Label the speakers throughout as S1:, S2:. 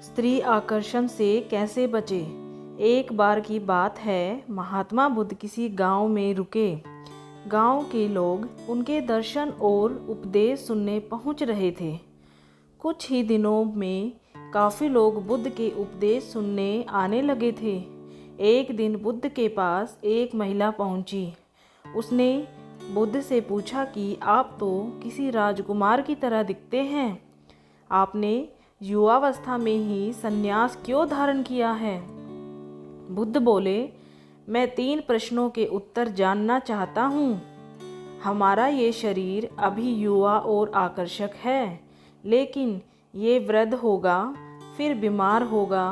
S1: स्त्री आकर्षण से कैसे बचे। एक बार की बात है, महात्मा बुद्ध किसी गांव में रुके। गांव के लोग उनके दर्शन और उपदेश सुनने पहुंच रहे थे। कुछ ही दिनों में काफ़ी लोग बुद्ध के उपदेश सुनने आने लगे थे। एक दिन बुद्ध के पास एक महिला पहुंची। उसने बुद्ध से पूछा कि आप तो किसी राजकुमार की तरह दिखते हैं, आपने युवावस्था में ही संन्यास क्यों धारण किया है। बुद्ध बोले, मैं 3 प्रश्नों के उत्तर जानना चाहता हूँ। हमारा ये शरीर अभी युवा और आकर्षक है, लेकिन ये वृद्ध होगा, फिर बीमार होगा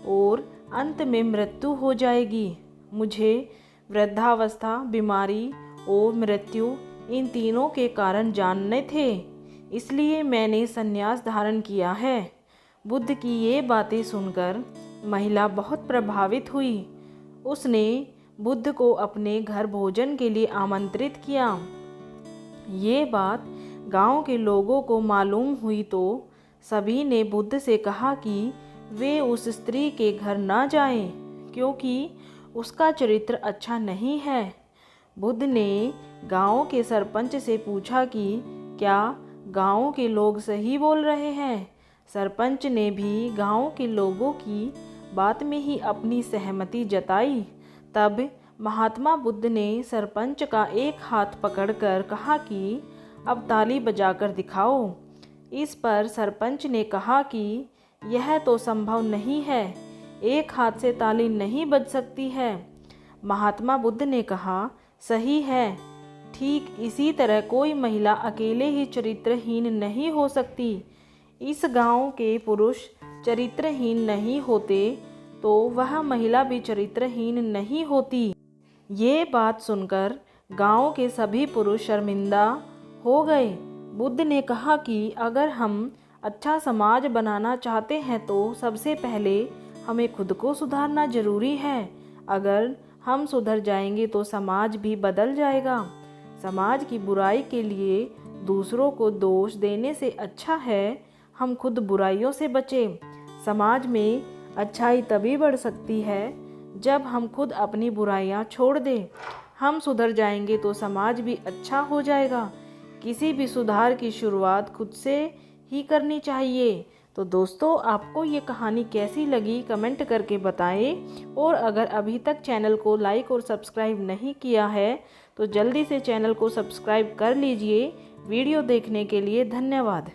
S1: और अंत में मृत्यु हो जाएगी। मुझे वृद्धावस्था, बीमारी और मृत्यु इन तीनों के कारण जानने थे, इसलिए मैंने संन्यास धारण किया है। बुद्ध की ये बातें सुनकर महिला बहुत प्रभावित हुई। उसने बुद्ध को अपने घर भोजन के लिए आमंत्रित किया। ये बात गांव के लोगों को मालूम हुई तो सभी ने बुद्ध से कहा कि वे उस स्त्री के घर न जाएं, क्योंकि उसका चरित्र अच्छा नहीं है। बुद्ध ने गांव के सरपंच से पूछा कि क्या गांव के लोग सही बोल रहे हैं। सरपंच ने भी गांव के लोगों की बात में ही अपनी सहमति जताई। तब महात्मा बुद्ध ने सरपंच का एक हाथ पकड़कर कहा कि अब ताली बजाकर दिखाओ। इस पर सरपंच ने कहा कि यह तो संभव नहीं है, एक हाथ से ताली नहीं बज सकती है। महात्मा बुद्ध ने कहा, सही है। ठीक इसी तरह कोई महिला अकेले ही चरित्रहीन नहीं हो सकती। इस गांव के पुरुष चरित्रहीन नहीं होते तो वह महिला भी चरित्रहीन नहीं होती। ये बात सुनकर गांव के सभी पुरुष शर्मिंदा हो गए। बुद्ध ने कहा कि अगर हम अच्छा समाज बनाना चाहते हैं तो सबसे पहले हमें खुद को सुधारना जरूरी है। अगर हम सुधर जाएंगे तो समाज भी बदल जाएगा। समाज की बुराई के लिए दूसरों को दोष देने से अच्छा है हम खुद बुराइयों से बचें। समाज में अच्छाई तभी बढ़ सकती है जब हम खुद अपनी बुराइयां छोड़ दें। हम सुधर जाएंगे तो समाज भी अच्छा हो जाएगा। किसी भी सुधार की शुरुआत खुद से ही करनी चाहिए। तो दोस्तों, आपको ये कहानी कैसी लगी कमेंट करके बताएं। और अगर अभी तक चैनल को लाइक और सब्सक्राइब नहीं किया है तो जल्दी से चैनल को सब्सक्राइब कर लीजिए। वीडियो देखने के लिए धन्यवाद।